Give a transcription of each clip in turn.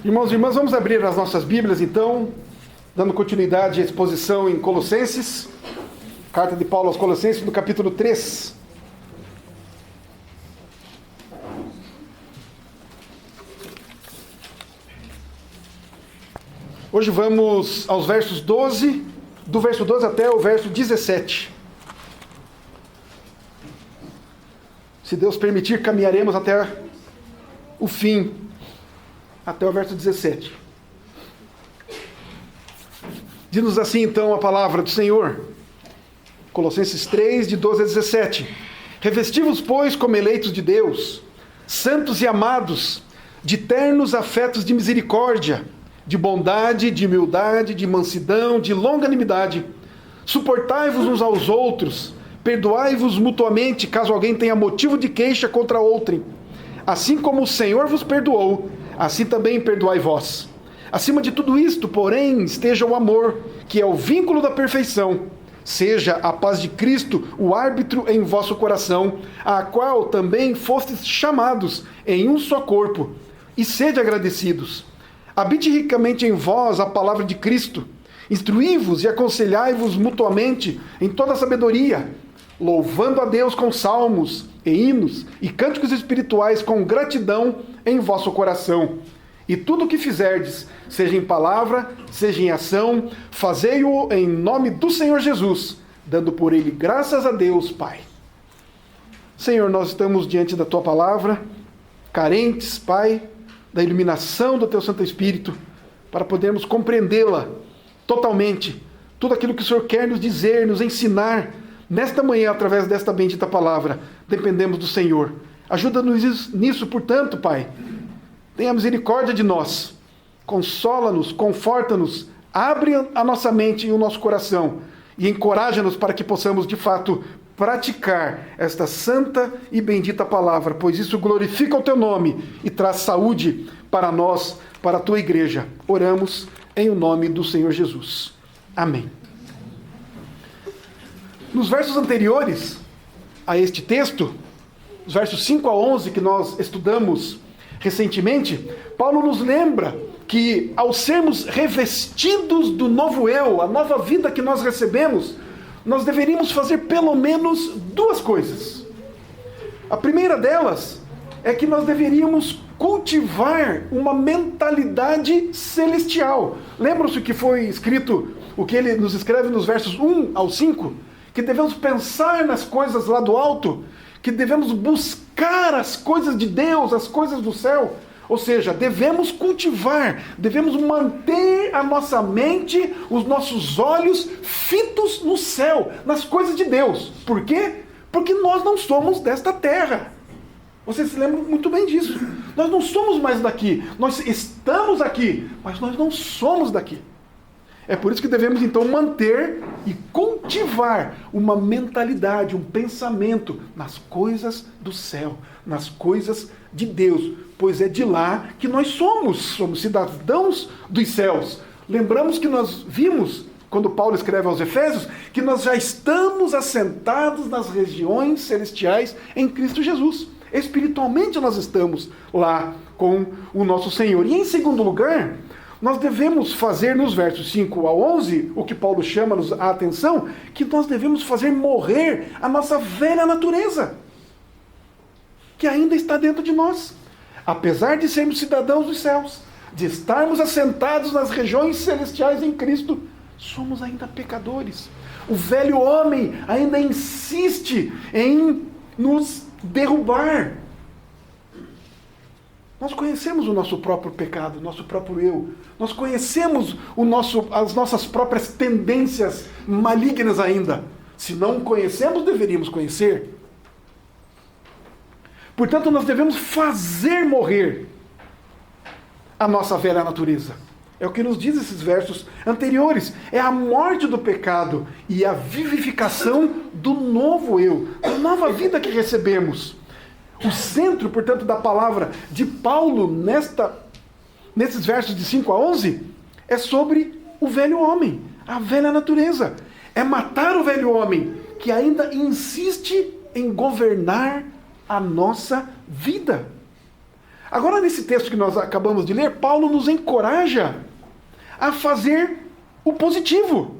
Irmãos e irmãs, vamos abrir as nossas Bíblias, então, dando continuidade à exposição em Colossenses, carta de Paulo aos Colossenses, no capítulo 3. Hoje vamos aos versos 12, do verso 12 até o verso 17. Se Deus permitir, caminharemos até o fim, até o verso 17. Diz-nos assim então a palavra do Senhor, Colossenses 3, de 12 a 17. Revesti-vos, pois, como eleitos de Deus, santos e amados, de ternos afetos de misericórdia, de bondade, de humildade, de mansidão, de longanimidade. Suportai-vos uns aos outros, perdoai-vos mutuamente, caso alguém tenha motivo de queixa contra outrem. Assim como o Senhor vos perdoou, assim também perdoai vós. Acima de tudo isto, porém, esteja o amor, que é o vínculo da perfeição. Seja a paz de Cristo o árbitro em vosso coração, a qual também fostes chamados em um só corpo, e sede agradecidos. Habite ricamente em vós a palavra de Cristo. Instruí-vos e aconselhai-vos mutuamente em toda a sabedoria, louvando a Deus com salmos e hinos e cânticos espirituais com gratidão em vosso coração. E tudo o que fizerdes, seja em palavra, seja em ação, fazei-o em nome do Senhor Jesus, dando por ele graças a Deus, Pai. Senhor, nós estamos diante da Tua palavra, carentes, Pai, da iluminação do Teu Santo Espírito, para podermos compreendê-la totalmente, tudo aquilo que o Senhor quer nos dizer, nos ensinar, nesta manhã, através desta bendita palavra. Dependemos do Senhor. Ajuda-nos nisso, portanto, Pai. Tenha misericórdia de nós. Consola-nos, conforta-nos, abre a nossa mente e o nosso coração e encoraja-nos para que possamos, de fato, praticar esta santa e bendita palavra, pois isso glorifica o Teu nome e traz saúde para nós, para a Tua igreja. Oramos em o nome do Senhor Jesus. Amém. Nos versos anteriores a este texto, os versos 5 a 11 que nós estudamos recentemente, Paulo nos lembra que ao sermos revestidos do novo eu, a nova vida que nós recebemos, nós deveríamos fazer pelo menos duas coisas. A primeira delas é que nós deveríamos cultivar uma mentalidade celestial. Lembram-se o que foi escrito, o que ele nos escreve nos versos 1 ao 5? Que devemos pensar nas coisas lá do alto, que devemos buscar as coisas de Deus, as coisas do céu. Ou seja, devemos cultivar, devemos manter a nossa mente, os nossos olhos fitos no céu, nas coisas de Deus. Por quê? Porque nós não somos desta terra. Vocês se lembram muito bem disso. Nós não somos mais daqui. Nós estamos aqui, mas nós não somos daqui. É por isso que devemos então manter e cultivar uma mentalidade, um pensamento nas coisas do céu, nas coisas de Deus, pois é de lá que nós somos cidadãos dos céus. Lembramos que nós vimos, quando Paulo escreve aos Efésios, que nós já estamos assentados nas regiões celestiais em Cristo Jesus. Espiritualmente nós estamos lá com o nosso Senhor. E em segundo lugar, nós devemos fazer nos versos 5 a 11, o que Paulo chama-nos a atenção, que nós devemos fazer morrer a nossa velha natureza, que ainda está dentro de nós. Apesar de sermos cidadãos dos céus, de estarmos assentados nas regiões celestiais em Cristo, somos ainda pecadores. O velho homem ainda insiste em nos derrubar. Nós conhecemos o nosso próprio pecado, o nosso próprio eu. Nós conhecemos as nossas próprias tendências malignas ainda. Se não conhecemos, deveríamos conhecer. Portanto, nós devemos fazer morrer a nossa velha natureza. É o que nos diz esses versos anteriores. É a morte do pecado e a vivificação do novo eu, da nova vida que recebemos. O centro, portanto, da palavra de Paulo nesses versos de 5 a 11 é sobre o velho homem, a velha natureza. É matar o velho homem que ainda insiste em governar a nossa vida. Agora, nesse texto que nós acabamos de ler, Paulo nos encoraja a fazer o positivo,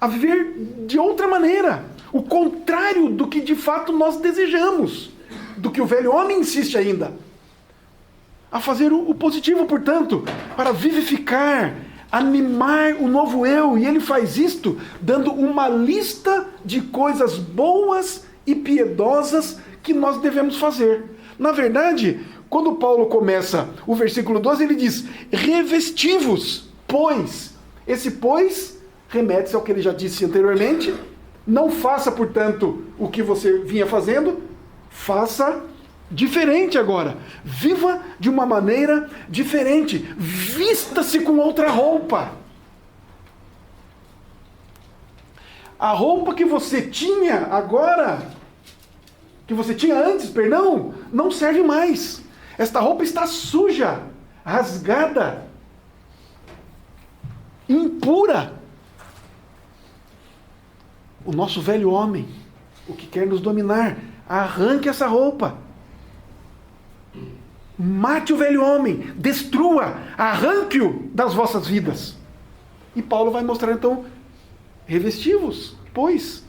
a viver de outra maneira, o contrário do que de fato nós desejamos, do que o velho homem insiste ainda. A fazer o positivo, portanto, para vivificar, animar o novo eu. E ele faz isto dando uma lista de coisas boas e piedosas que nós devemos fazer. Na verdade, quando Paulo começa o versículo 12, ele diz: revesti-vos, pois. Esse pois remete-se ao que ele já disse anteriormente. Não faça, portanto, o que você vinha fazendo, faça diferente agora. Viva de uma maneira diferente. Vista-se com outra roupa. A roupa que você tinha agora, que você tinha antes, perdão, não serve mais. Esta roupa está suja, rasgada, impura. O nosso velho homem, o que quer nos dominar, arranque essa roupa. Mate o velho homem, destrua, arranque-o das vossas vidas. E Paulo vai mostrar então, revesti-vos, pois.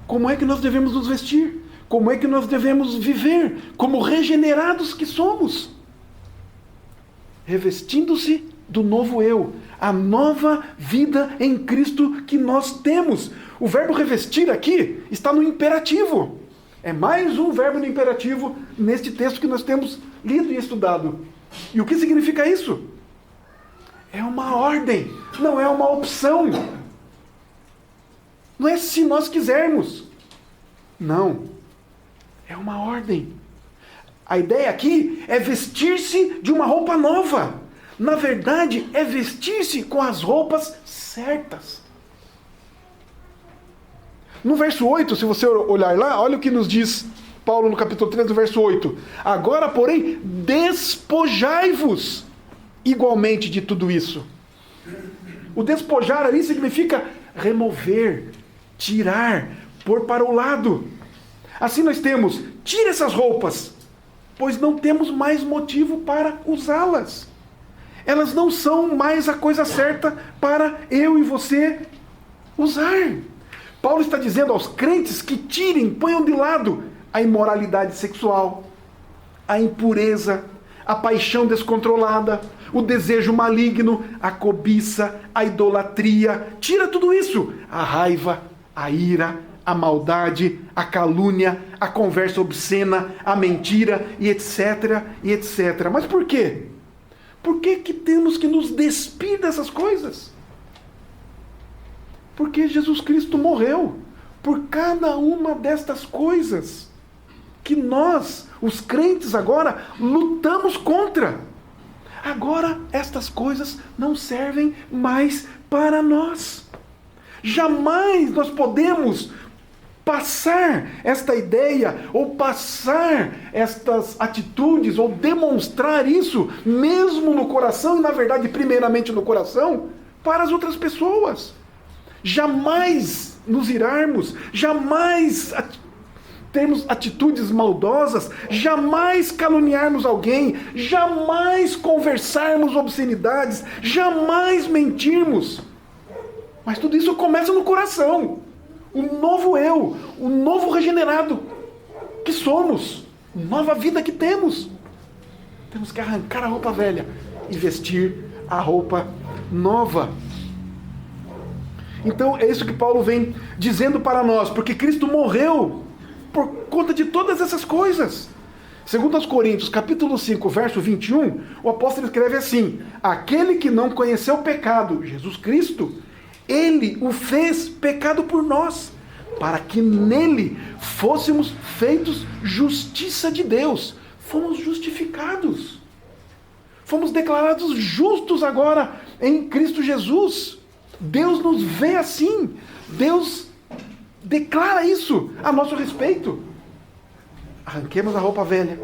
Como é que nós devemos nos vestir? Como é que nós devemos viver como regenerados que somos? Revestindo-se do novo eu, a nova vida em Cristo que nós temos. O verbo revestir aqui está no imperativo. É mais um verbo no imperativo neste texto que nós temos lido e estudado. E o que significa isso? É uma ordem, não é uma opção. Não é se nós quisermos. Não. É uma ordem. A ideia aqui é vestir-se de uma roupa nova. Na verdade, é vestir-se com as roupas certas. No verso 8, se você olhar lá, olha o que nos diz Paulo no capítulo 3, no verso 8. Agora, porém, despojai-vos igualmente de tudo isso. O despojar ali significa remover, tirar, pôr para o lado. Assim nós temos, tira essas roupas, pois não temos mais motivo para usá-las. Elas não são mais a coisa certa para eu e você usar. Paulo está dizendo aos crentes que tirem, ponham de lado a imoralidade sexual, a impureza, a paixão descontrolada, o desejo maligno, a cobiça, a idolatria. Tira tudo isso. A raiva, a ira, a maldade, a calúnia, a conversa obscena, a mentira e etc, e etc. Mas por quê? Por que que temos que nos despir dessas coisas? Porque Jesus Cristo morreu por cada uma destas coisas que nós, os crentes agora, lutamos contra. Agora estas coisas não servem mais para nós. Jamais nós podemos passar esta ideia, ou passar estas atitudes, ou demonstrar isso, mesmo no coração, e na verdade, primeiramente no coração, para as outras pessoas. Jamais nos irarmos, jamais termos atitudes maldosas, jamais caluniarmos alguém, jamais conversarmos obscenidades, jamais mentirmos. Mas tudo isso começa no coração. O novo eu, o novo regenerado que somos, nova vida que temos. Temos que arrancar a roupa velha e vestir a roupa nova. Então é isso que Paulo vem dizendo para nós, porque Cristo morreu por conta de todas essas coisas. Segundo aos Coríntios, capítulo 5, verso 21, o apóstolo escreve assim: aquele que não conheceu o pecado, Jesus Cristo, ele o fez pecado por nós, para que nele fôssemos feitos justiça de Deus. Fomos justificados. Fomos declarados justos agora em Cristo Jesus. Deus nos vê assim. Deus declara isso a nosso respeito. Arranquemos a roupa velha,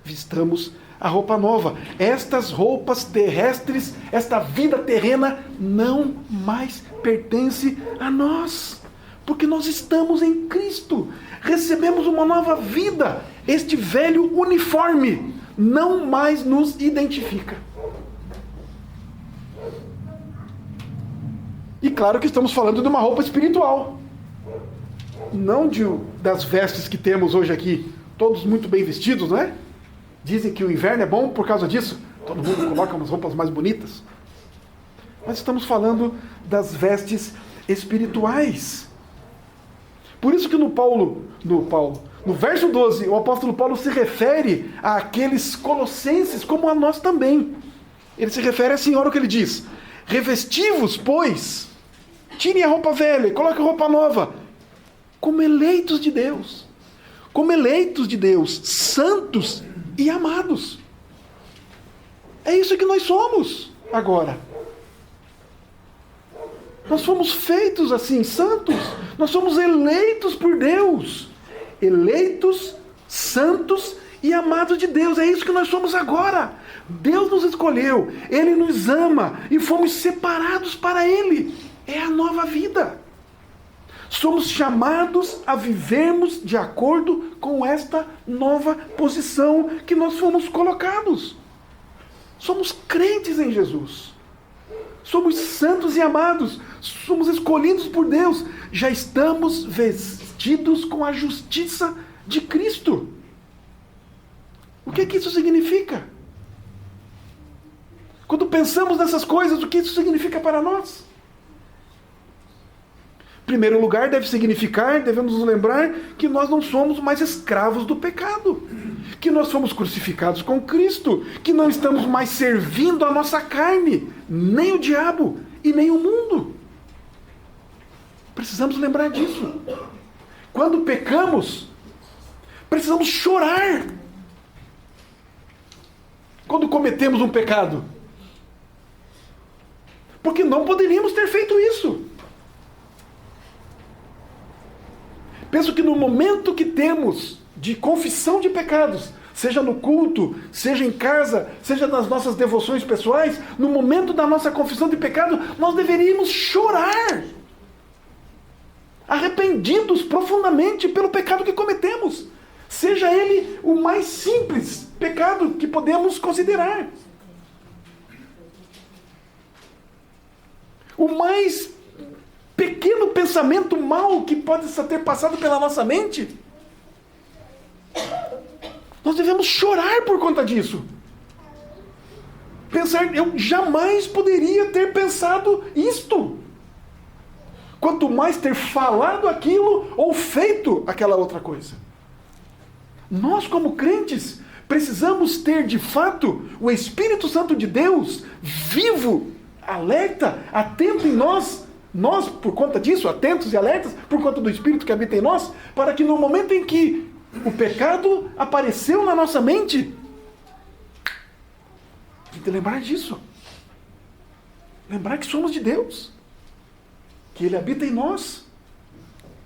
vistamos a roupa nova. Estas roupas terrestres, esta vida terrena, não mais pertence a nós. Porque nós estamos em Cristo. Recebemos uma nova vida. Este velho uniforme não mais nos identifica. E claro que estamos falando de uma roupa espiritual. Não das vestes que temos hoje aqui, todos muito bem vestidos, não é? Dizem que o inverno é bom por causa disso. Todo mundo coloca umas roupas mais bonitas. Mas estamos falando das vestes espirituais. Por isso que no verso 12, o apóstolo Paulo se refere àqueles colossenses como a nós também. Ele se refere assim, olha o que ele diz. Revesti-vos, pois, tirem a roupa velha, coloquem a roupa nova, como eleitos de Deus. Como eleitos de Deus, santos e amados. É isso que nós somos agora. Nós fomos feitos assim, santos. Nós somos eleitos por Deus. Eleitos, santos e amados de Deus. É isso que nós somos agora. Deus nos escolheu. Ele nos ama. E fomos separados para Ele. É a nova vida. Somos chamados a vivermos de acordo com esta nova posição que nós fomos colocados. Somos crentes em Jesus. Somos santos e amados. Somos escolhidos por Deus. Já estamos vestidos com a justiça de Cristo. O que isso significa? Quando pensamos nessas coisas, o que isso significa para nós? Em primeiro lugar, devemos nos lembrar que nós não somos mais escravos do pecado. Que nós fomos crucificados com Cristo. Que não estamos mais servindo a nossa carne, nem o diabo e nem o mundo. Precisamos lembrar disso. Quando pecamos, precisamos chorar. Quando cometemos um pecado. Porque não poderíamos ter feito isso. Penso que no momento que temos de confissão de pecados, seja no culto, seja em casa, seja nas nossas devoções pessoais, no momento da nossa confissão de pecado, nós deveríamos chorar, arrependidos profundamente pelo pecado que cometemos, seja ele o mais simples pecado que podemos considerar, o mais pequeno pensamento mau que pode ter passado pela nossa mente. Nós devemos chorar por conta disso. Pensar, eu jamais poderia ter pensado isto. Quanto mais ter falado aquilo ou feito aquela outra coisa. Nós, como crentes, precisamos ter de fato o Espírito Santo de Deus vivo, alerta, atento em nós, por conta disso, atentos e alertas, por conta do Espírito que habita em nós, para que no momento em que o pecado apareceu na nossa mente, tem que lembrar disso. Lembrar que somos de Deus, que Ele habita em nós,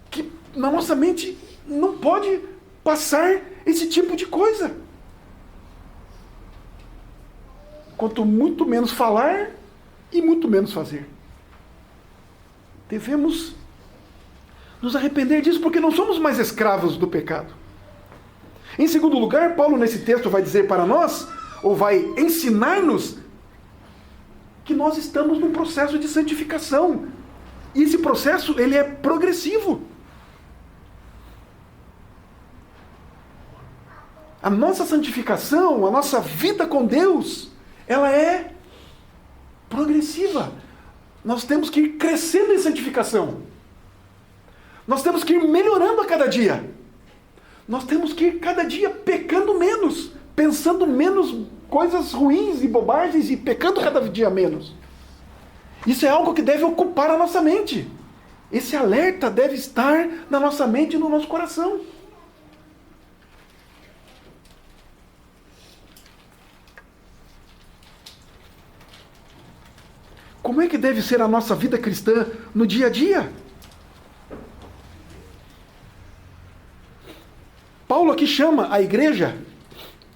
que na nossa mente não pode passar esse tipo de coisa. Quanto muito menos falar e muito menos fazer. Devemos nos arrepender disso, porque não somos mais escravos do pecado. Em segundo lugar, Paulo nesse texto vai dizer para nós, ou vai ensinar-nos, que nós estamos num processo de santificação. E esse processo, ele é progressivo. A nossa santificação, a nossa vida com Deus, ela é progressiva. Nós temos que ir crescendo em santificação. Nós temos que ir melhorando a cada dia. Nós temos que ir cada dia pecando menos, pensando menos coisas ruins e bobagens e pecando cada dia menos. Isso é algo que deve ocupar a nossa mente. Esse alerta deve estar na nossa mente e no nosso coração. Como é que deve ser a nossa vida cristã no dia a dia? Paulo aqui chama a igreja,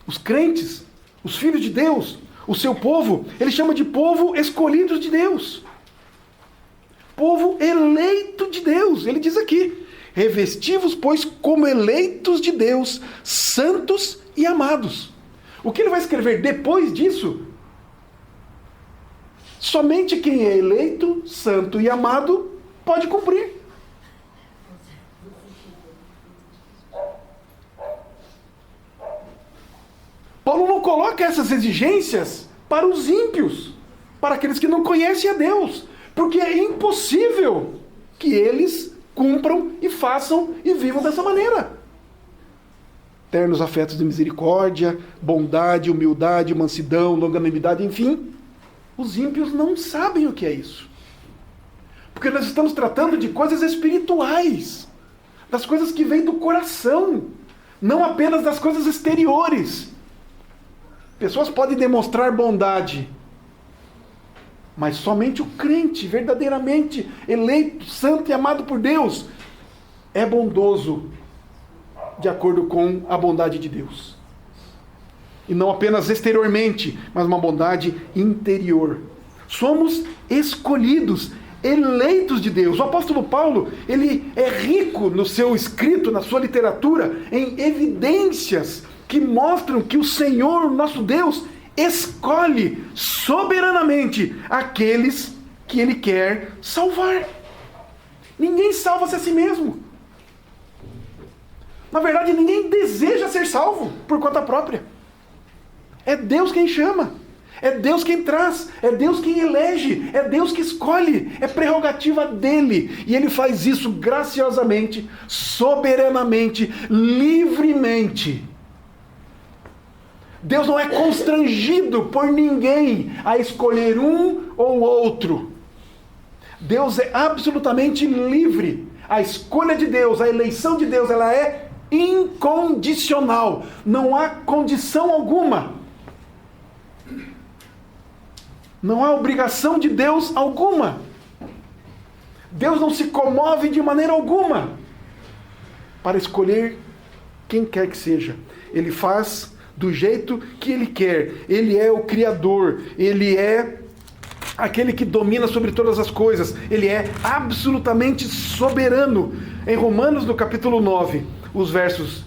os crentes, os filhos de Deus, o seu povo, ele chama de povo escolhido de Deus. Povo eleito de Deus. Ele diz aqui, Revesti-vos, pois, como eleitos de Deus, santos e amados. O que ele vai escrever depois disso? Somente quem é eleito, santo e amado pode cumprir. Paulo não coloca essas exigências para os ímpios, para aqueles que não conhecem a Deus, porque é impossível que eles cumpram e façam e vivam dessa maneira. Ternos afetos de misericórdia, bondade, humildade, mansidão, longanimidade, enfim. Os ímpios não sabem o que é isso. Porque nós estamos tratando de coisas espirituais, das coisas que vêm do coração, não apenas das coisas exteriores. Pessoas podem demonstrar bondade, mas somente o crente, verdadeiramente eleito, santo e amado por Deus, é bondoso de acordo com a bondade de Deus. E não apenas exteriormente, mas uma bondade interior. Somos escolhidos, eleitos de Deus. O apóstolo Paulo, ele é rico no seu escrito, na sua literatura, em evidências que mostram que o Senhor, nosso Deus, escolhe soberanamente aqueles que Ele quer salvar. Ninguém salva-se a si mesmo. Na verdade, ninguém deseja ser salvo por conta própria. É Deus quem chama, é Deus quem traz, é Deus quem elege, é Deus que escolhe, é prerrogativa dele. E Ele faz isso graciosamente, soberanamente, livremente. Deus não é constrangido por ninguém a escolher um ou outro. Deus é absolutamente livre. A escolha de Deus, a eleição de Deus, ela é incondicional. Não há condição alguma. Não há obrigação de Deus alguma. Deus não se comove de maneira alguma para escolher quem quer que seja. Ele faz do jeito que Ele quer. Ele é o Criador. Ele é aquele que domina sobre todas as coisas. Ele é absolutamente soberano. Em Romanos, no capítulo 9, dos versos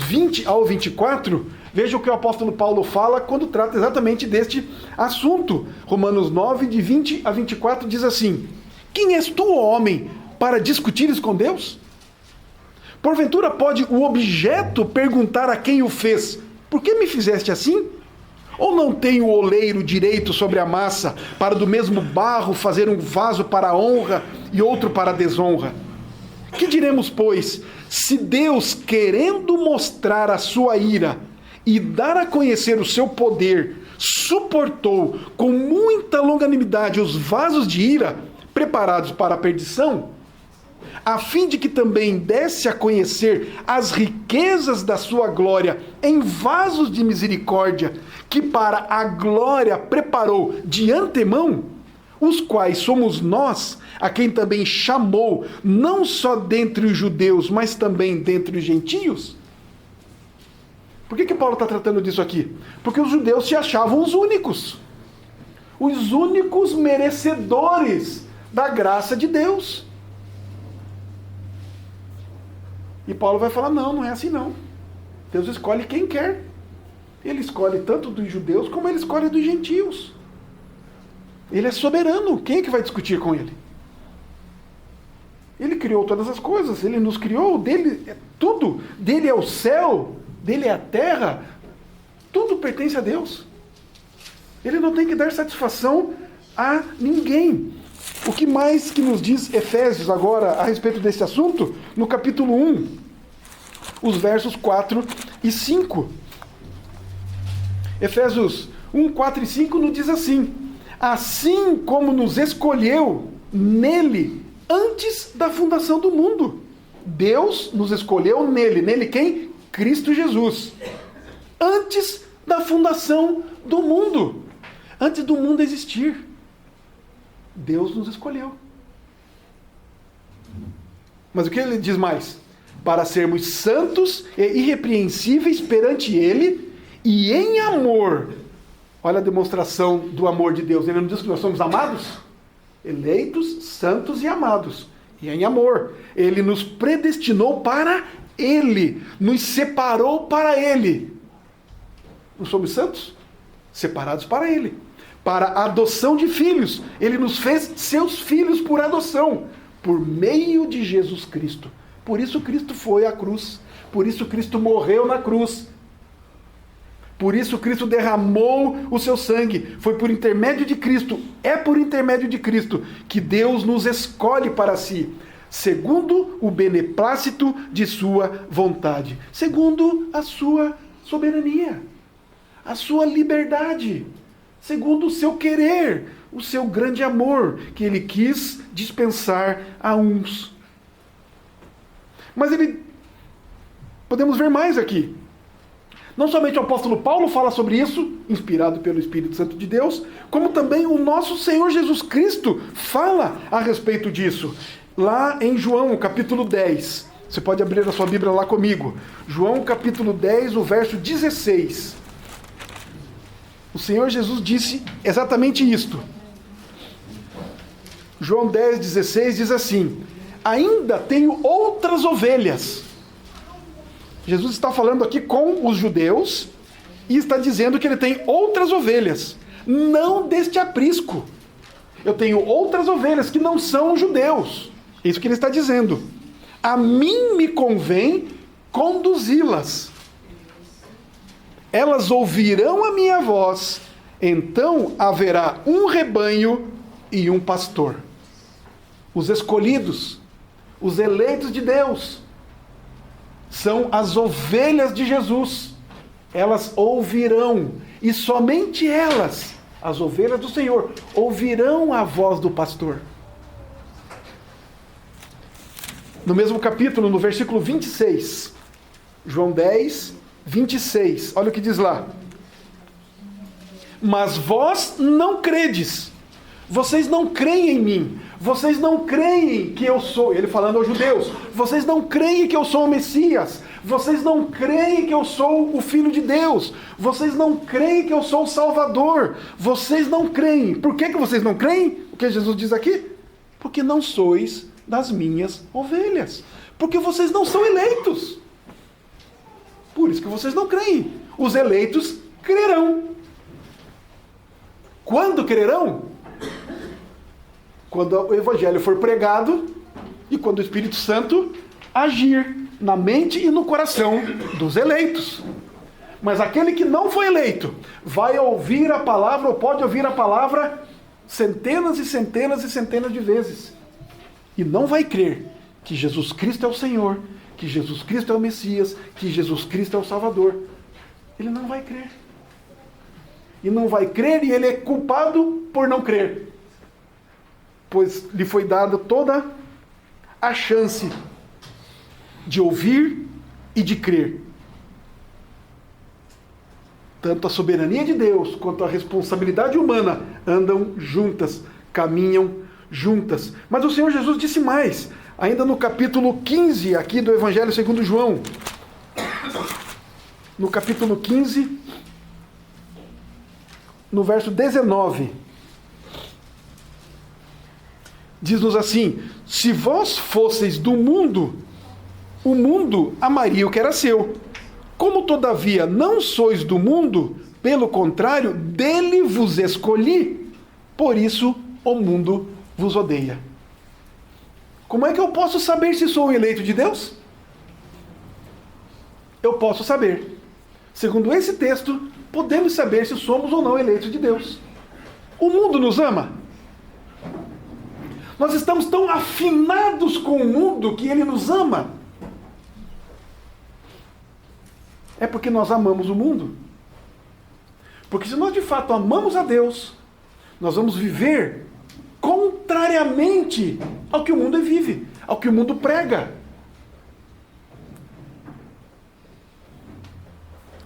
20 ao 24, veja o que o apóstolo Paulo fala quando trata exatamente deste assunto. Romanos 9, de 20 a 24, diz assim: quem és tu, homem, para discutires com Deus? Porventura pode o objeto perguntar a quem o fez: por que me fizeste assim? Ou não tem o oleiro direito sobre a massa, para do mesmo barro fazer um vaso para a honra e outro para a desonra? Que diremos, pois, se Deus, querendo mostrar a sua ira e dar a conhecer o seu poder, suportou com muita longanimidade os vasos de ira preparados para a perdição, a fim de que também desse a conhecer as riquezas da sua glória em vasos de misericórdia, que para a glória preparou de antemão, os quais somos nós, a quem também chamou, não só dentre os judeus, mas também dentre os gentios? Por que Paulo está tratando disso aqui? Porque os judeus se achavam os únicos merecedores da graça de Deus. E Paulo vai falar: não é assim não. Deus escolhe quem quer. Ele escolhe tanto dos judeus como ele escolhe dos gentios. Ele é soberano. Quem é que vai discutir com ele? Ele criou todas as coisas. Ele nos criou. Dele é tudo. Dele é o céu. Dele é a terra. Tudo pertence a Deus. Ele não tem que dar satisfação a ninguém. O que mais que nos diz Efésios agora a respeito desse assunto? No capítulo 1, os versos 4 e 5. Efésios 1, 4 e 5 nos diz assim: assim como nos escolheu nele antes da fundação do mundo. Deus nos escolheu nele. Nele quem? Cristo Jesus. Antes da fundação do mundo. Antes do mundo existir. Deus nos escolheu. Mas o que ele diz mais? Para sermos santos e irrepreensíveis perante Ele e em amor. Olha a demonstração do amor de Deus. Ele não diz que nós somos amados? Eleitos, santos e amados. e em amor. Ele nos predestinou para Ele, nos separou para Ele. Não somos santos? Separados para Ele. Para a adoção de filhos. Ele nos fez seus filhos por adoção, por meio de Jesus Cristo. Por isso Cristo foi à cruz. Por isso Cristo morreu na cruz. Por isso Cristo derramou o seu sangue. Foi por intermédio de Cristo, é por intermédio de Cristo que Deus nos escolhe para si, segundo o beneplácito de sua vontade, segundo a sua soberania, a sua liberdade, segundo o seu querer, o seu grande amor que ele quis dispensar a uns. Mas podemos ver mais aqui. Não somente o apóstolo Paulo fala sobre isso, inspirado pelo Espírito Santo de Deus, como também o nosso Senhor Jesus Cristo fala a respeito disso. Lá em João, capítulo 10. Você pode abrir a sua Bíblia lá comigo. João, capítulo 10, o verso 16. O Senhor Jesus disse exatamente isto. João 10, 16 diz assim: ainda tenho outras ovelhas. Jesus está falando aqui com os judeus e está dizendo que ele tem outras ovelhas, não deste aprisco. Eu tenho outras ovelhas que não são judeus. É isso que ele está dizendo. A mim me convém conduzi-las. Elas ouvirão a minha voz, então haverá um rebanho e um pastor. Os escolhidos, os eleitos de Deus, são as ovelhas de Jesus. Elas ouvirão, e somente elas, as ovelhas do Senhor, ouvirão a voz do pastor. No mesmo capítulo, no versículo 26, João 10, 26, olha o que diz lá. Mas vós não credes, vocês não creem em mim, vocês não creem que eu sou, ele falando aos judeus, vocês não creem que eu sou o Messias, vocês não creem que eu sou o Filho de Deus, vocês não creem que eu sou o Salvador, vocês não creem. Por que vocês não creem? O que Jesus diz aqui? Porque não sois das minhas ovelhas, porque vocês não são eleitos, por isso que vocês não creem. Os eleitos crerão. Quando crerão? Quando o Evangelho for pregado e quando o Espírito Santo agir na mente e no coração dos eleitos. Mas aquele que não foi eleito vai ouvir a palavra, ou pode ouvir a palavra centenas e centenas e centenas de vezes, e não vai crer que Jesus Cristo é o Senhor, que Jesus Cristo é o Messias, que Jesus Cristo é o Salvador. Ele não vai crer. E não vai crer, e ele é culpado por não crer, pois lhe foi dada toda a chance de ouvir e de crer. Tanto a soberania de Deus quanto a responsabilidade humana andam juntas, caminham juntas. Mas o Senhor Jesus disse mais, ainda no capítulo 15 aqui do Evangelho segundo João. No capítulo 15, no verso 19, diz-nos assim: se vós fosseis do mundo, o mundo amaria o que era seu. Como todavia não sois do mundo, pelo contrário, dele vos escolhi, por isso o mundo vos odeia. Como é que eu posso saber se sou eleito de Deus? Eu posso saber. Segundo esse texto, podemos saber se somos ou não eleitos de Deus. O mundo nos ama. Nós estamos tão afinados com o mundo que ele nos ama. É porque nós amamos o mundo. Porque se nós de fato amamos a Deus, nós vamos viver contrariamente ao que o mundo vive, ao que o mundo prega.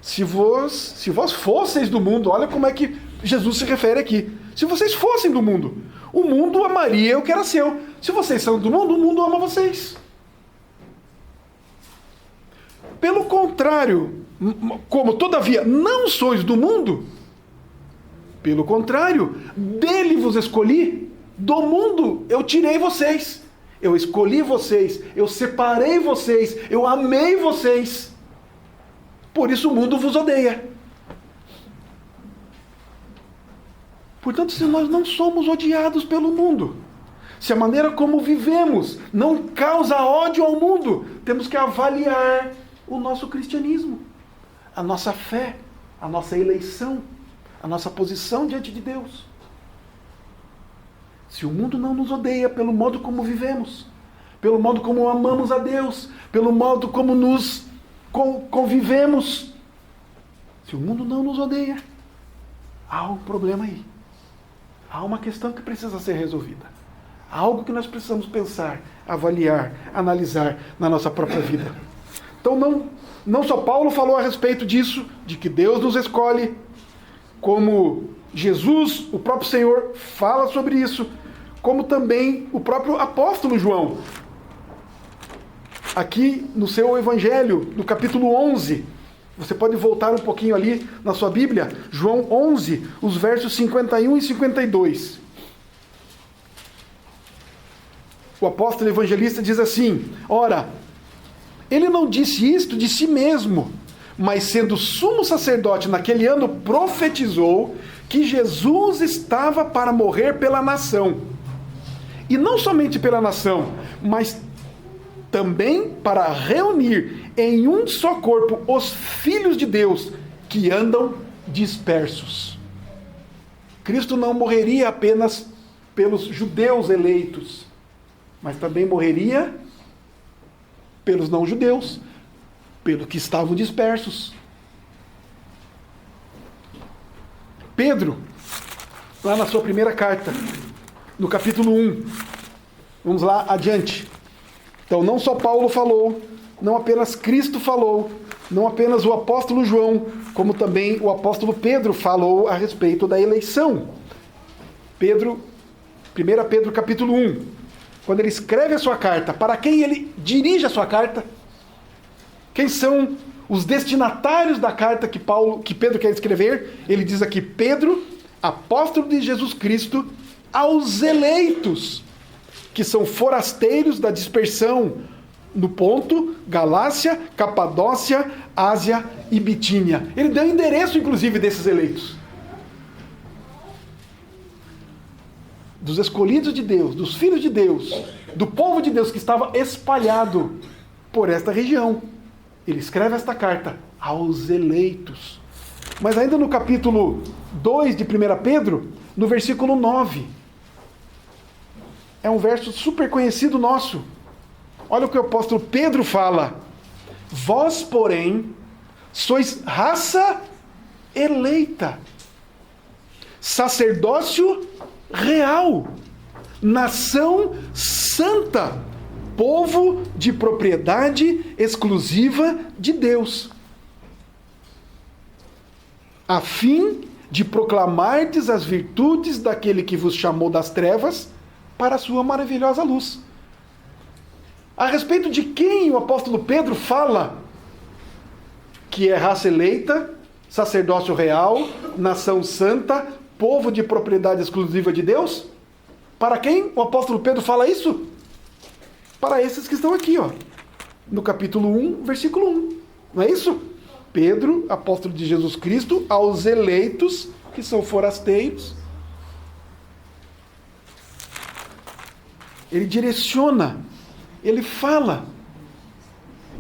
Se vós fosseis do mundo, olha como é que Jesus se refere aqui. Se vocês fossem do mundo, o mundo amaria o que era seu. Se vocês são do mundo, o mundo ama vocês. Pelo contrário, como todavia não sois do mundo, pelo contrário, dele vos escolhi, do mundo eu tirei vocês. eu escolhi vocês, eu separei vocês, eu amei vocês. Por isso o mundo vos odeia. Portanto, se nós não somos odiados pelo mundo, se a maneira como vivemos não causa ódio ao mundo, temos que avaliar o nosso cristianismo, a nossa fé, a nossa eleição, a nossa posição diante de Deus. Se o mundo não nos odeia pelo modo como vivemos, pelo modo como amamos a Deus, pelo modo como nos convivemos, se o mundo não nos odeia, há um problema aí. Há uma questão que precisa ser resolvida. Há algo que nós precisamos pensar, avaliar, analisar na nossa própria vida. Então não só Paulo falou a respeito disso, de que Deus nos escolhe, como Jesus, o próprio Senhor, fala sobre isso, como também o próprio apóstolo João. Aqui no seu Evangelho, no capítulo 11, você pode voltar um pouquinho ali na sua Bíblia, João 11, os versos 51 e 52. O apóstolo evangelista diz assim: ora, ele não disse isto de si mesmo, mas sendo sumo sacerdote naquele ano, profetizou que Jesus estava para morrer pela nação. E não somente pela nação, mas também para reunir em um só corpo os filhos de Deus que andam dispersos. Cristo não morreria apenas pelos judeus eleitos, mas também morreria pelos não-judeus, pelos que estavam dispersos. Pedro, lá na sua primeira carta, no capítulo 1, vamos lá adiante. Então, não só Paulo falou, não apenas Cristo falou, não apenas o apóstolo João, como também o apóstolo Pedro falou a respeito da eleição. 1 Pedro capítulo 1, quando ele escreve a sua carta, para quem ele dirige a sua carta? Quem são os destinatários da carta que Pedro quer escrever? Ele diz aqui: Pedro, apóstolo de Jesus Cristo, aos eleitos, que são forasteiros da dispersão no Ponto, Galácia, Capadócia, Ásia e Bitínia. Ele deu o endereço, inclusive, desses eleitos. Dos escolhidos de Deus, dos filhos de Deus, do povo de Deus que estava espalhado por esta região. Ele escreve esta carta aos eleitos. Mas ainda no capítulo 2 de 1 Pedro, no versículo 9, é um verso super conhecido nosso. Olha o que o apóstolo Pedro fala: vós, porém, sois raça eleita, sacerdócio real, nação santa, povo de propriedade exclusiva de Deus, a fim de proclamardes as virtudes daquele que vos chamou das trevas para a sua maravilhosa luz. A respeito de quem o apóstolo Pedro fala que é raça eleita, sacerdócio real, nação santa, povo de propriedade exclusiva de Deus? Para quem o apóstolo Pedro fala isso? Para esses que estão aqui, no capítulo 1, versículo 1. Não é isso? Pedro, apóstolo de Jesus Cristo, aos eleitos que são forasteiros. Ele direciona, ele fala.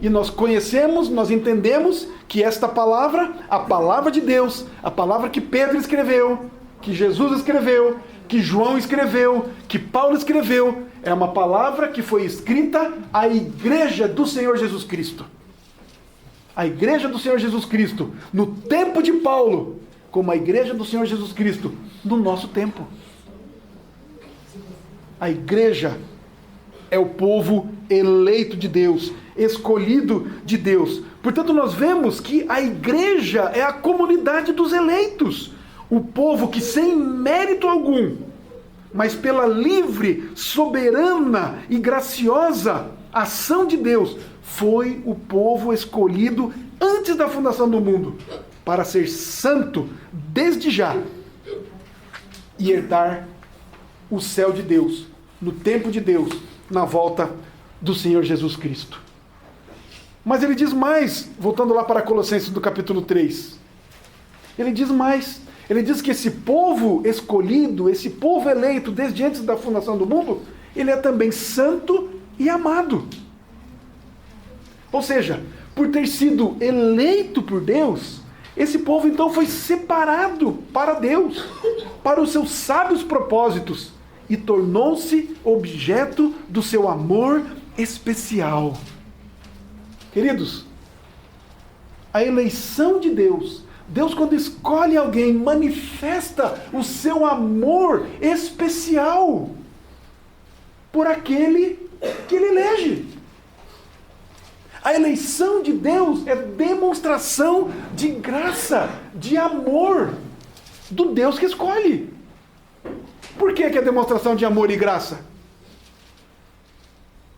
E nós conhecemos, nós entendemos que esta palavra, a palavra de Deus, a palavra que Pedro escreveu, que Jesus escreveu, que João escreveu, que Paulo escreveu, é uma palavra que foi escrita à igreja do Senhor Jesus Cristo. A igreja do Senhor Jesus Cristo, no tempo de Paulo, como a igreja do Senhor Jesus Cristo, no nosso tempo. A igreja é o povo eleito de Deus, escolhido de Deus. Portanto, nós vemos que a igreja é a comunidade dos eleitos. O povo que sem mérito algum, mas pela livre, soberana e graciosa ação de Deus, foi o povo escolhido antes da fundação do mundo, para ser santo desde já e herdar o céu de Deus, no tempo de Deus, na volta do Senhor Jesus Cristo. Mas ele diz mais, voltando lá para Colossenses do capítulo 3. Ele diz mais. Ele diz que esse povo escolhido, esse povo eleito desde antes da fundação do mundo, ele é também santo e amado. Ou seja, por ter sido eleito por Deus, esse povo então foi separado para Deus, para os seus sábios propósitos, e tornou-se objeto do seu amor especial. Queridos, a eleição de Deus, Deus quando escolhe alguém, manifesta o seu amor especial por aquele que ele elege. A eleição de Deus é demonstração de graça, de amor do Deus que escolhe. Por que é demonstração de amor e graça?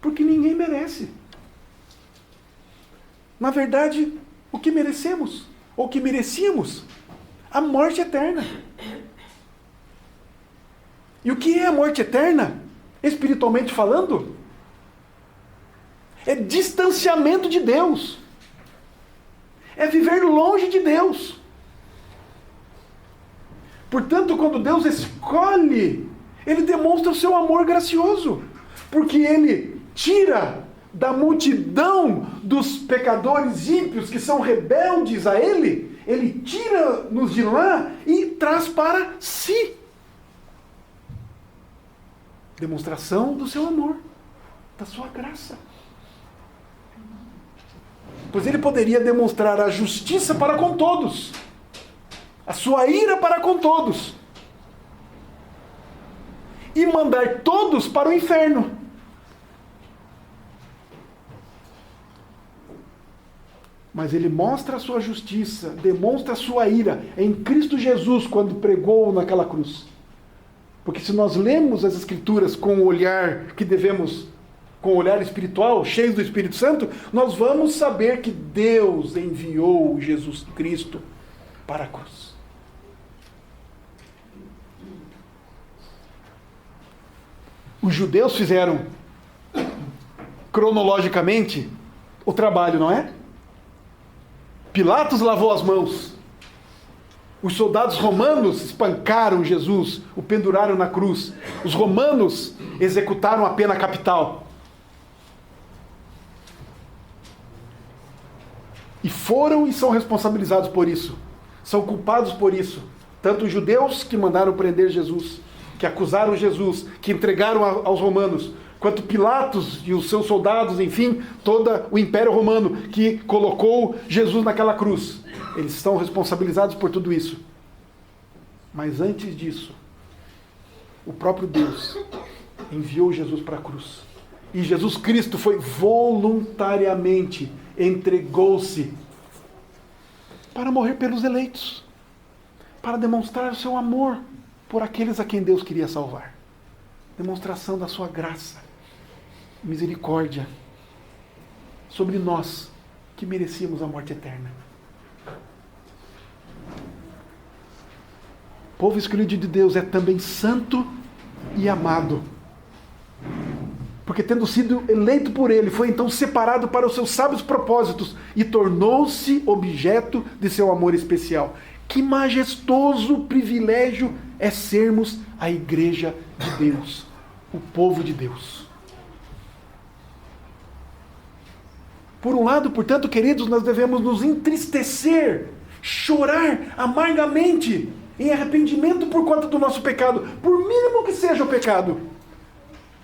Porque ninguém merece. Na verdade, o que merecemos, ou o que merecíamos, a morte eterna. E o que é a morte eterna? Espiritualmente falando, é distanciamento de Deus. É viver longe de Deus. Portanto, quando Deus escolhe, Ele demonstra o seu amor gracioso. Porque Ele tira da multidão dos pecadores ímpios que são rebeldes a Ele, Ele tira-nos de lá e traz para si. Demonstração do seu amor, da sua graça. Pois ele poderia demonstrar a justiça para com todos, a sua ira para com todos, e mandar todos para o inferno. Mas ele mostra a sua justiça, demonstra a sua ira em Cristo Jesus quando pregou naquela cruz. Porque se nós lemos as Escrituras com o olhar que devemos, com o olhar espiritual, cheio do Espírito Santo, nós vamos saber que Deus enviou Jesus Cristo para a cruz. Os judeus fizeram, cronologicamente, o trabalho, não é? Pilatos lavou as mãos. Os soldados romanos espancaram Jesus, o penduraram na cruz. Os romanos executaram a pena capital. E foram e são responsabilizados por isso. São culpados por isso. Tanto os judeus que mandaram prender Jesus, que acusaram Jesus, que entregaram aos romanos, quanto Pilatos e os seus soldados, enfim, todo o Império Romano que colocou Jesus naquela cruz. Eles estão responsabilizados por tudo isso. Mas antes disso, o próprio Deus enviou Jesus para a cruz. E Jesus Cristo foi voluntariamente, entregou-se para morrer pelos eleitos, para demonstrar o seu amor por aqueles a quem Deus queria salvar. Demonstração da sua graça, misericórdia sobre nós que merecíamos a morte eterna. O povo escolhido de Deus é também santo e amado. Porque tendo sido eleito por Ele, foi então separado para os seus sábios propósitos e tornou-se objeto de seu amor especial. Que majestoso privilégio é sermos a igreja de Deus, o povo de Deus. Por um lado, portanto, queridos, nós devemos nos entristecer, chorar amargamente, em arrependimento por conta do nosso pecado, por mínimo que seja o pecado.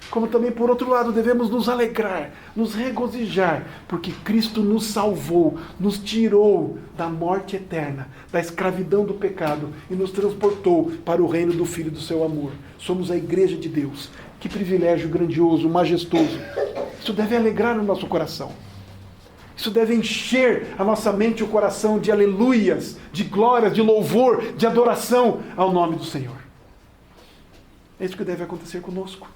Como também, por outro lado, devemos nos alegrar, nos regozijar, porque Cristo nos salvou, nos tirou da morte eterna, da escravidão do pecado e nos transportou para o reino do Filho do seu amor. Somos a igreja de Deus. Que privilégio grandioso, majestoso. Isso deve alegrar o nosso coração. Isso deve encher a nossa mente e o coração de aleluias, de glórias, de louvor, de adoração ao nome do Senhor. É isso que deve acontecer conosco.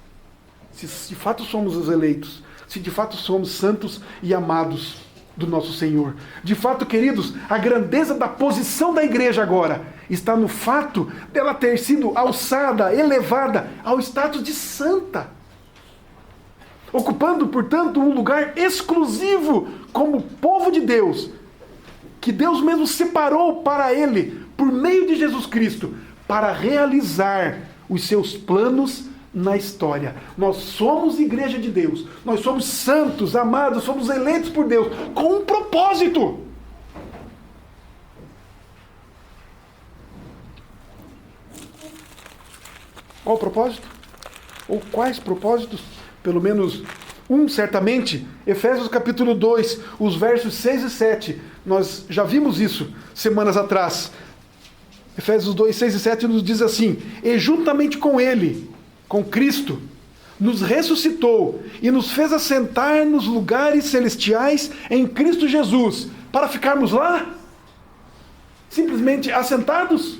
Se de fato somos os eleitos, se de fato somos santos e amados do nosso Senhor. De fato, queridos, a grandeza da posição da igreja agora está no fato dela ter sido alçada, elevada ao status de santa. ocupando, portanto, um lugar exclusivo como povo de Deus, que Deus mesmo separou para ele, por meio de Jesus Cristo, para realizar os seus planos na história. Nós somos igreja de Deus, nós somos santos, amados, somos eleitos por Deus, com um propósito. Qual o propósito? Ou quais propósitos? Pelo menos um, certamente. Efésios capítulo 2, os versos 6 e 7. Nós já vimos isso semanas atrás. Efésios 2, 6 e 7 nos diz assim: e juntamente com ele, com Cristo, nos ressuscitou e nos fez assentar nos lugares celestiais em Cristo Jesus, para ficarmos lá, simplesmente assentados.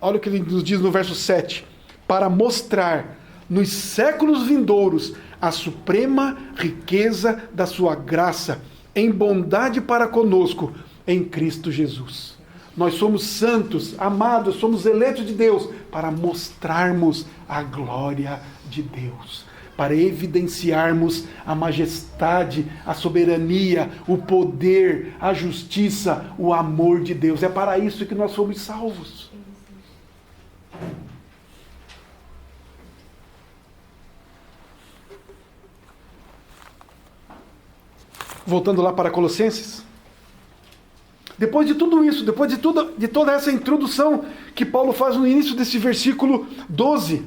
Olha o que ele nos diz no verso 7: para mostrar nos séculos vindouros a suprema riqueza da sua graça, em bondade para conosco, em Cristo Jesus. Nós somos santos, amados, somos eleitos de Deus, para mostrarmos a glória de Deus, para evidenciarmos a majestade, a soberania, o poder, a justiça, o amor de Deus. É para isso que nós fomos salvos. Voltando lá para Colossenses. Depois de tudo isso, depois de toda essa introdução que Paulo faz no início desse versículo 12.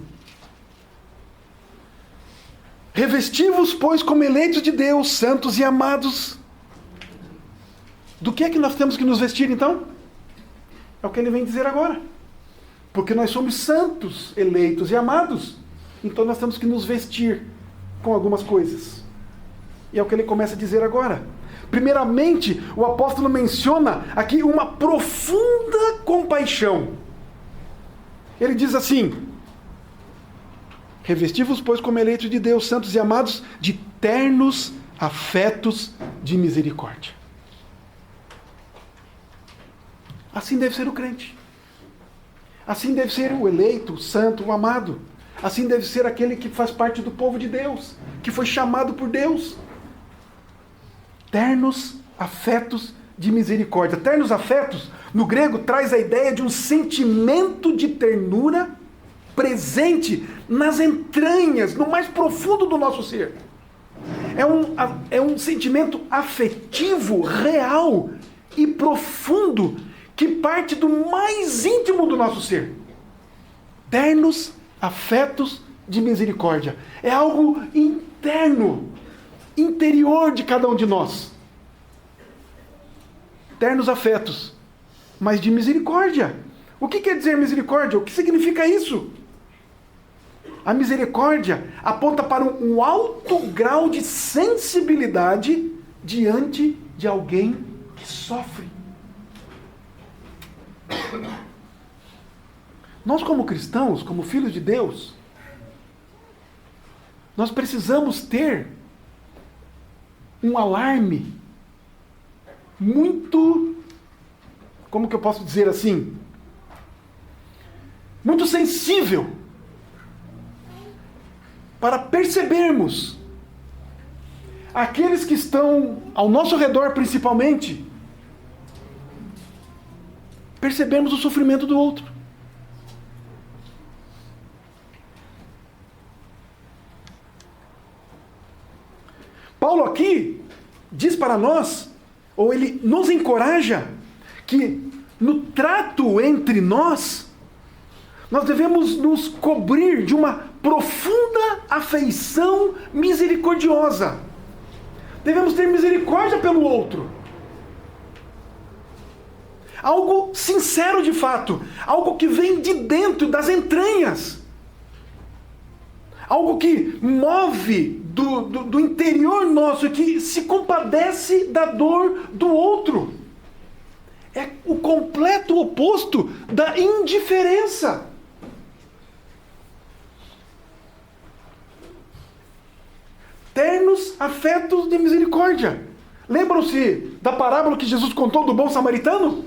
Revesti-vos, pois, como eleitos de Deus, santos e amados. Do que é que nós temos que nos vestir, então? É o que ele vem dizer agora. Porque nós somos santos, eleitos e amados. Então nós temos que nos vestir com algumas coisas. E é o que ele começa a dizer agora. Primeiramente, o apóstolo menciona aqui uma profunda compaixão. Ele diz assim: revesti-vos, pois, como eleitos de Deus, santos e amados, de ternos afetos de misericórdia. Assim deve ser o crente. Assim deve ser o eleito, o santo, o amado. Assim deve ser aquele que faz parte do povo de Deus, que foi chamado por Deus. Ternos afetos de misericórdia. Ternos afetos, no grego, traz a ideia de um sentimento de ternura presente nas entranhas, no mais profundo do nosso ser. É um sentimento afetivo, real e profundo, que parte do mais íntimo do nosso ser. Ternos afetos de misericórdia. É algo interno, interior de cada um de nós. Ternos afetos, mas de misericórdia. O que quer dizer misericórdia? O que significa isso? A misericórdia aponta para um alto grau de sensibilidade diante de alguém que sofre. Nós, como cristãos, como filhos de Deus, nós precisamos ter um alarme muito, como que eu posso dizer assim? Muito sensível para percebermos aqueles que estão ao nosso redor, principalmente, percebermos o sofrimento do outro. Paulo aqui diz para nós, ou ele nos encoraja, que no trato entre nós devemos nos cobrir de uma profunda afeição misericordiosa. Devemos ter misericórdia pelo outro. Algo sincero de fato, algo que vem de dentro, das entranhas. Algo que move do interior nosso, que se compadece da dor do outro. É o completo oposto da indiferença. Ternos afetos de misericórdia. Lembram-se da parábola que Jesus contou do bom samaritano?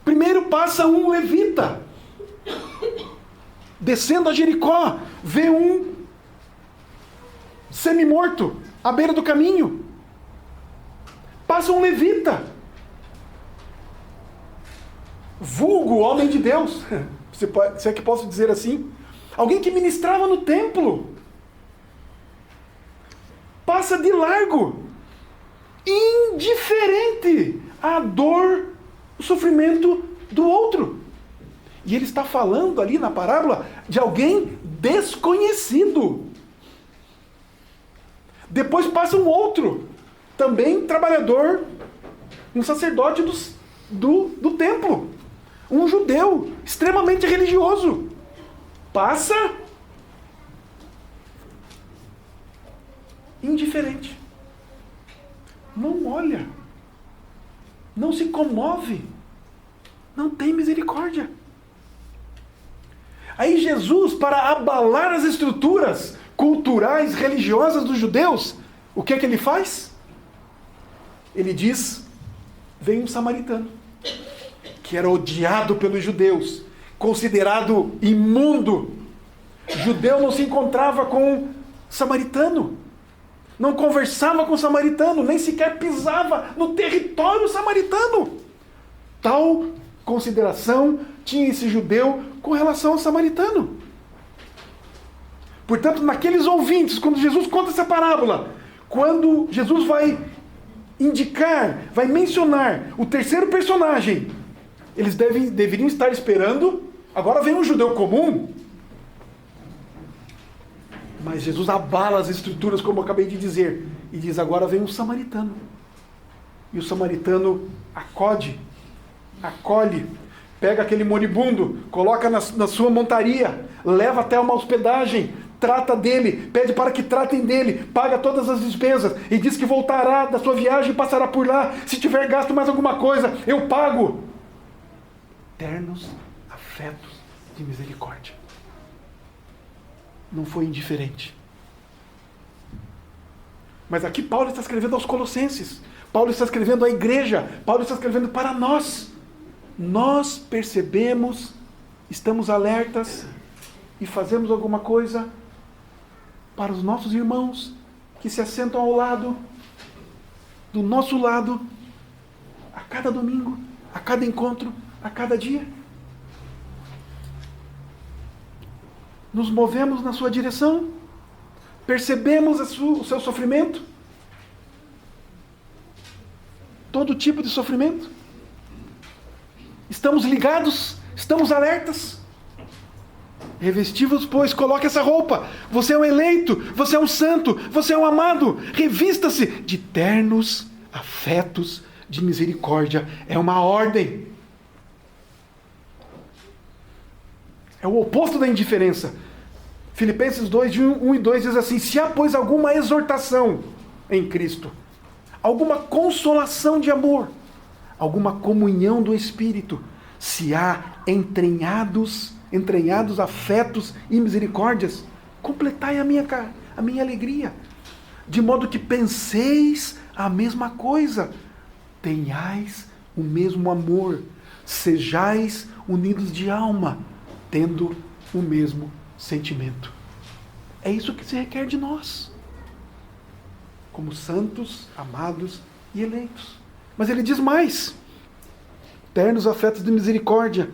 Primeiro passa um levita, descendo a Jericó, vê um semi-morto, à beira do caminho. Passa um levita, vulgo homem de Deus, se é que posso dizer assim, alguém que ministrava no templo, passa de largo, indiferente à dor, o sofrimento do outro. E ele está falando ali na parábola de alguém desconhecido. Depois passa um outro, também trabalhador, um sacerdote do templo, um judeu extremamente religioso. Passa indiferente. Não olha, não se comove, não tem misericórdia. Aí Jesus, para abalar as estruturas culturais, religiosas dos judeus, o que é que ele faz? Ele diz, vem um samaritano, que era odiado pelos judeus, considerado imundo. Judeu não se encontrava com samaritano, não conversava com samaritano, nem sequer pisava no território samaritano. Tal consideração tinha esse judeu com relação ao samaritano. Portanto, naqueles ouvintes, quando Jesus conta essa parábola, quando Jesus vai indicar, vai mencionar o terceiro personagem, eles deveriam estar esperando, agora vem um judeu comum. Mas Jesus abala as estruturas, como eu acabei de dizer, e diz, agora vem um samaritano. E o samaritano acolhe, pega aquele moribundo, coloca na sua montaria, leva até uma hospedagem, trata dele, pede para que tratem dele, paga todas as despesas, e diz que voltará da sua viagem e passará por lá. Se tiver gasto mais alguma coisa, eu pago. Ternos afetos de misericórdia. Não foi indiferente. Mas aqui Paulo está escrevendo aos Colossenses, Paulo está escrevendo à igreja, Paulo está escrevendo para nós. Nós percebemos, estamos alertas e fazemos alguma coisa para os nossos irmãos que se assentam ao lado, do nosso lado, a cada domingo, a cada encontro, a cada dia. Nos movemos na sua direção, percebemos o seu sofrimento, todo tipo de sofrimento. Estamos ligados, estamos alertas. Revesti-vos, pois, coloque essa roupa. Você é um eleito, você é um santo, você é um amado. Revista-se de ternos afetos de misericórdia. É uma ordem. É o oposto da indiferença. Filipenses 2, de 1 e 2 diz assim: se há, pois, alguma exortação em Cristo, alguma consolação de amor, alguma comunhão do Espírito, se há entranhados afetos e misericórdias, completai a minha alegria, de modo que penseis a mesma coisa, tenhais o mesmo amor, sejais unidos de alma, tendo o mesmo sentimento. É isso que se requer de nós, como santos, amados e eleitos. Mas ele diz mais: ternos afetos de misericórdia,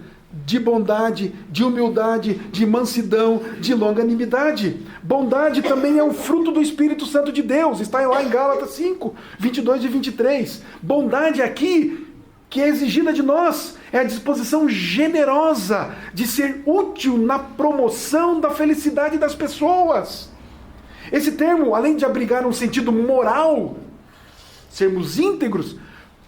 de bondade, de humildade, de mansidão, de longanimidade. Bondade também é um fruto do Espírito Santo de Deus, está lá em Gálatas 5, 22 e 23. Bondade aqui, que é exigida de nós, é a disposição generosa de ser útil na promoção da felicidade das pessoas. Esse termo, além de abrigar um sentido moral, sermos íntegros,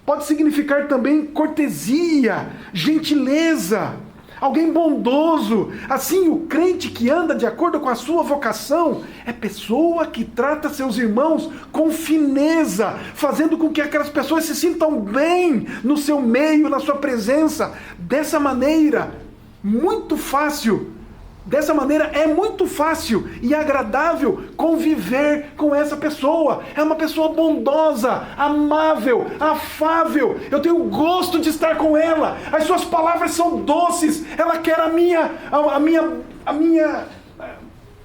pode significar também cortesia, gentileza, alguém bondoso. Assim, o crente que anda de acordo com a sua vocação é pessoa que trata seus irmãos com fineza, fazendo com que aquelas pessoas se sintam bem no seu meio, na sua presença. Dessa maneira é muito fácil e agradável conviver com essa pessoa. É uma pessoa bondosa, amável, afável. Eu tenho gosto de estar com ela. As suas palavras são doces. Ela quer a minha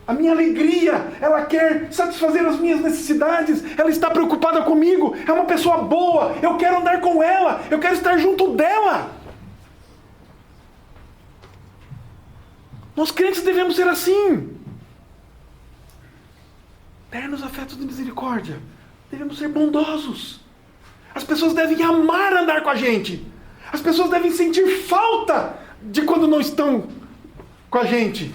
a minha alegria, ela quer satisfazer as minhas necessidades, ela está preocupada comigo, é uma pessoa boa, eu quero andar com ela, eu quero estar junto dela. Nós crentes devemos ser assim. Ternos afetos de misericórdia. Devemos ser bondosos. As pessoas devem amar andar com a gente. As pessoas devem sentir falta de quando não estão com a gente.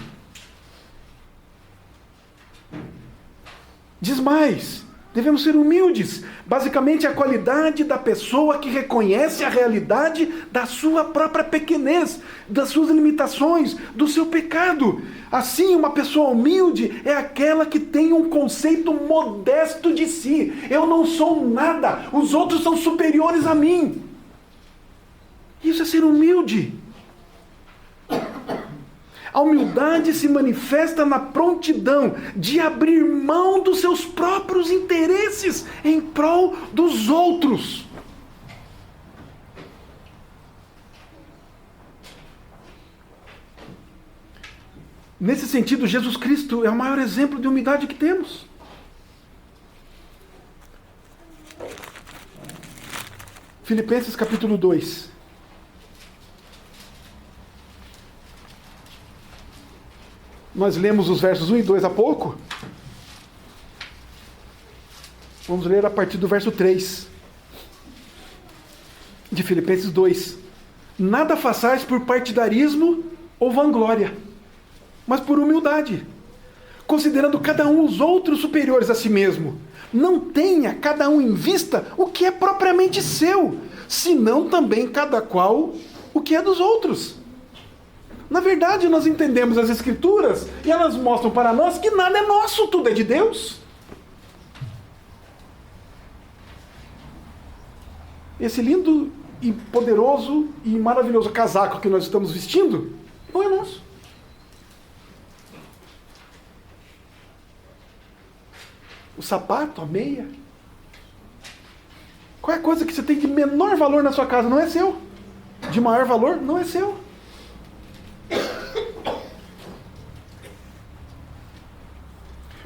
Diz mais, devemos ser humildes. Basicamente, a qualidade da pessoa que reconhece a realidade da sua própria pequenez, das suas limitações, do seu pecado. Assim, uma pessoa humilde é aquela que tem um conceito modesto de si. Eu não sou nada, os outros são superiores a mim. Isso é ser humilde. A humildade se manifesta na prontidão de abrir mão dos seus próprios interesses em prol dos outros. Nesse sentido, Jesus Cristo é o maior exemplo de humildade que temos. Filipenses capítulo 2. Nós lemos os versos 1 e 2 há pouco. Vamos ler a partir do verso 3 de Filipenses 2. Nada façais por partidarismo ou vanglória, mas por humildade, considerando cada um os outros superiores a si mesmo. Não tenha cada um em vista o que é propriamente seu, senão também cada qual o que é dos outros. Na verdade, nós entendemos as Escrituras e elas mostram para nós que nada é nosso, tudo é de Deus. Esse lindo e poderoso e maravilhoso casaco que nós estamos vestindo não é nosso. O sapato, a meia, qualquer coisa que você tem de menor valor na sua casa não é seu. De maior valor não é seu.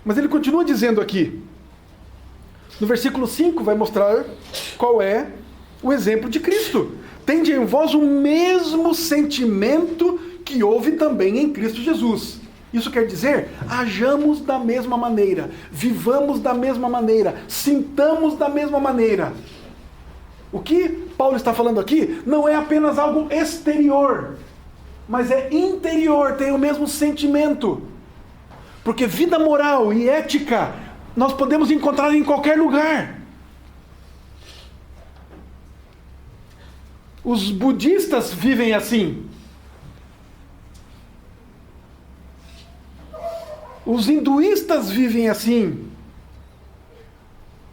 Mas ele continua dizendo aqui, no versículo 5, vai mostrar qual é o exemplo de Cristo. Tende em vós o mesmo sentimento que houve também em Cristo Jesus. Isso quer dizer, hajamos da mesma maneira, vivamos da mesma maneira, sintamos da mesma maneira. O que Paulo está falando aqui não é apenas algo exterior, mas é interior, tem o mesmo sentimento. Porque vida moral e ética nós podemos encontrar em qualquer lugar. Os budistas vivem assim. Os hinduístas vivem assim.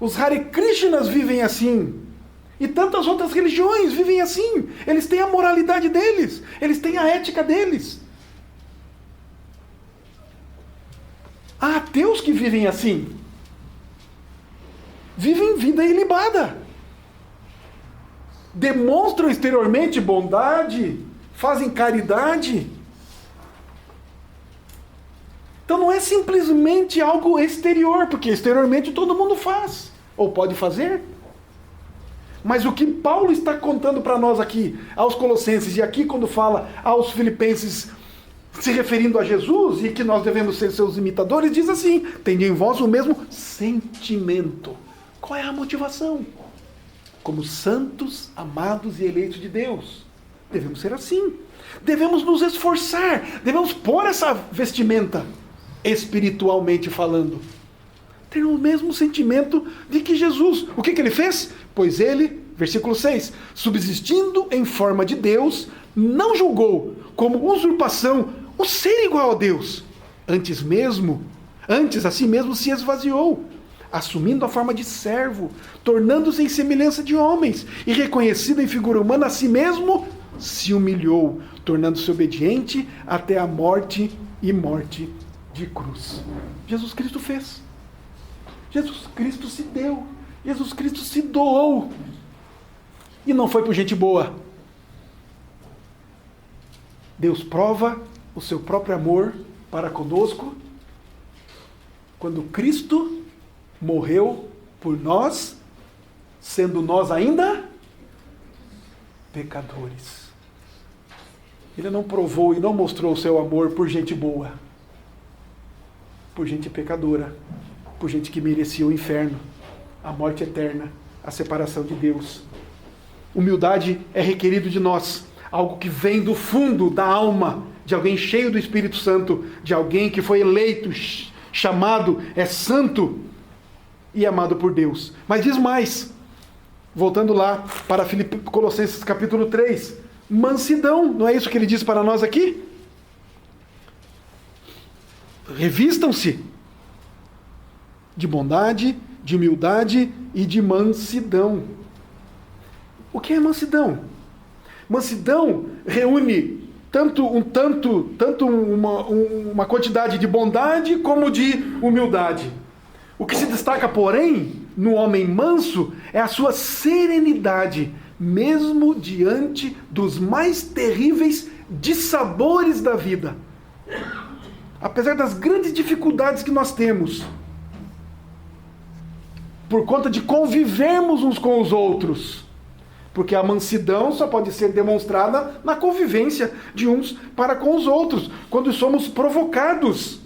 Os Hare Krishnas vivem assim. E tantas outras religiões vivem assim. Eles têm a moralidade deles. Eles têm a ética deles. Há ateus que vivem assim. Vivem vida ilibada. Demonstram exteriormente bondade, fazem caridade. Então não é simplesmente algo exterior, porque exteriormente todo mundo faz, ou pode fazer. Mas o que Paulo está contando para nós aqui, aos Colossenses, e aqui quando fala aos Filipenses, se referindo a Jesus, e que nós devemos ser seus imitadores, diz assim, tende em vós o mesmo sentimento. Qual é a motivação? Como santos, amados e eleitos de Deus, devemos ser assim. Devemos nos esforçar, devemos pôr essa vestimenta, espiritualmente falando. Ter o mesmo sentimento de que Jesus. O que ele fez? Pois ele, versículo 6, subsistindo em forma de Deus, não julgou como usurpação o ser igual a Deus. Antes a si mesmo se esvaziou, assumindo a forma de servo, tornando-se em semelhança de homens, e reconhecido em figura humana, a si mesmo se humilhou, tornando-se obediente até a morte e morte de cruz. Jesus Cristo fez. Jesus Cristo se deu. Jesus Cristo se doou. E não foi por gente boa. Deus prova o seu próprio amor para conosco Quando Cristo morreu por nós, sendo nós ainda pecadores. Ele não provou e não mostrou o seu amor por gente boa, por gente pecadora, por gente que merecia o inferno, a morte eterna, a separação de Deus. Humildade é requerido de nós, algo que vem do fundo da alma, de alguém cheio do Espírito Santo, de alguém que foi eleito, chamado, é santo e amado por Deus. Mas diz mais, voltando lá para Colossenses capítulo 3, mansidão, não é isso que ele diz para nós aqui? Revistam-se de bondade, de humildade e de mansidão. O que é mansidão? Mansidão reúne tanto uma quantidade de bondade como de humildade. O que se destaca, porém, no homem manso é a sua serenidade, mesmo diante dos mais terríveis dissabores da vida. Apesar das grandes dificuldades que nós temos, por conta de convivermos uns com os outros, porque a mansidão só pode ser demonstrada na convivência de uns para com os outros, quando somos provocados.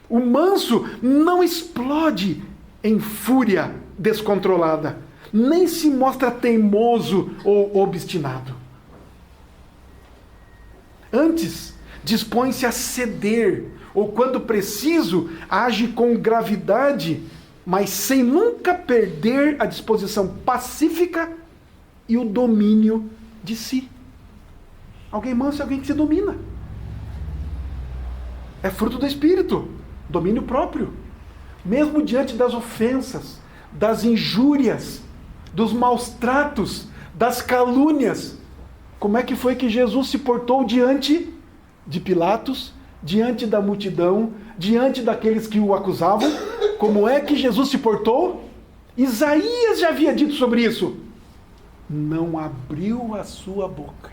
O manso não explode em fúria descontrolada, nem se mostra teimoso ou obstinado. Antes, dispõe-se a ceder, ou quando preciso, age com gravidade, mas sem nunca perder a disposição pacífica e o domínio de si. Alguém manso é alguém que se domina. É fruto do Espírito, domínio próprio. Mesmo diante das ofensas, das injúrias, dos maus tratos, das calúnias. Como é que foi que Jesus se portou diante de Pilatos, diante da multidão, diante daqueles que o acusavam? Como é que Jesus se portou? Isaías já havia dito sobre isso. Não abriu a sua boca.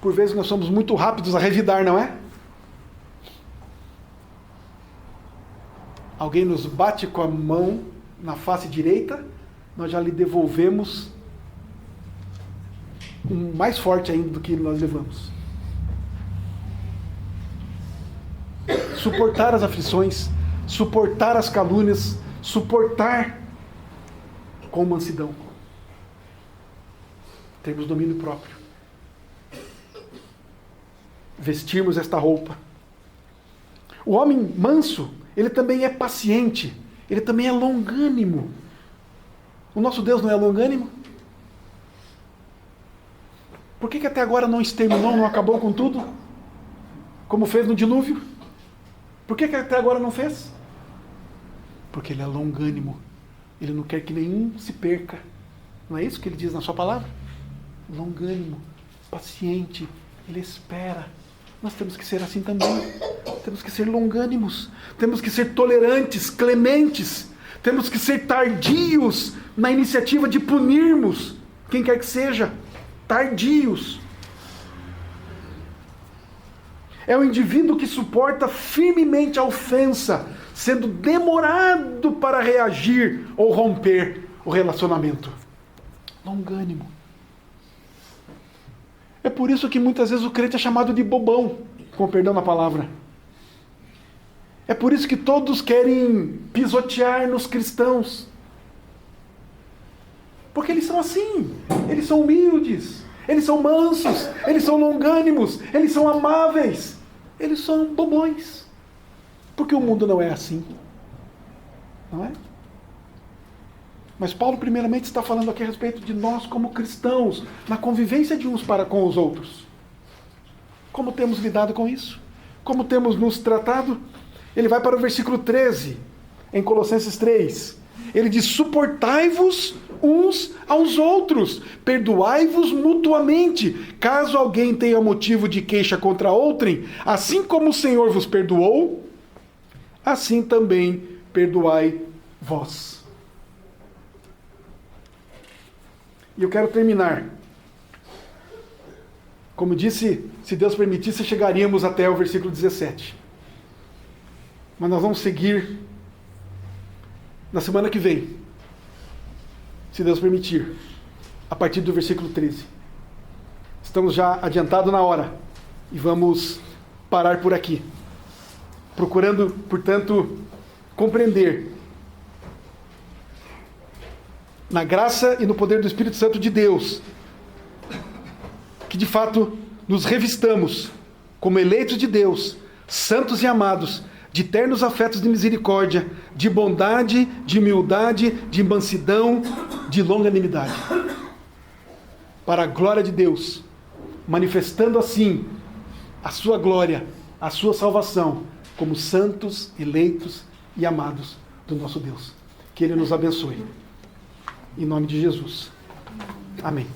Por vezes nós somos muito rápidos a revidar, não é? Alguém nos bate com a mão na face direita, nós já lhe devolvemos mais forte ainda do que nós levamos. Suportar as aflições, suportar as calúnias, suportar com mansidão. Temos domínio próprio. Vestirmos esta roupa. O homem manso, ele também é paciente, ele também é longânimo. O nosso Deus não é longânimo? Por que até agora não exterminou, não acabou com tudo? Como fez no dilúvio? Por que até agora não fez? Porque ele é longânimo. Ele não quer que nenhum se perca. Não é isso que ele diz na sua palavra? Longânimo, paciente, ele espera. Nós temos que ser assim também. Temos que ser longânimos. Temos que ser tolerantes, clementes. Temos que ser tardios na iniciativa de punirmos quem quer que seja. Tardios. É o indivíduo que suporta firmemente a ofensa, sendo demorado para reagir ou romper o relacionamento. Longânimo. É por isso que muitas vezes o crente é chamado de bobão, com perdão na palavra. É por isso que todos querem pisotear nos cristãos. Porque eles são assim, eles são humildes, eles são mansos, eles são longânimos, eles são amáveis, eles são bobões. Porque o mundo não é assim, não é? Mas Paulo primeiramente está falando aqui a respeito de nós como cristãos, na convivência de uns para com os outros. Como temos lidado com isso? Como temos nos tratado? Ele vai para o versículo 13, em Colossenses 3. Ele diz: suportai-vos uns aos outros, perdoai-vos mutuamente, caso alguém tenha motivo de queixa contra outrem, assim como o Senhor vos perdoou, assim também perdoai vós. E eu quero terminar Como disse, se Deus permitisse, chegaríamos até o versículo 17. Mas nós vamos seguir na semana que vem, se Deus permitir, a partir do versículo 13. Estamos já adiantados na hora e vamos parar por aqui, procurando, portanto, compreender, na graça e no poder do Espírito Santo de Deus, que de fato nos revistamos como eleitos de Deus, santos e amados, de ternos afetos de misericórdia, de bondade, de humildade, de mansidão, de longanimidade. Para a glória de Deus, manifestando assim a sua glória, a sua salvação, como santos, eleitos e amados do nosso Deus. Que Ele nos abençoe. Em nome de Jesus. Amém.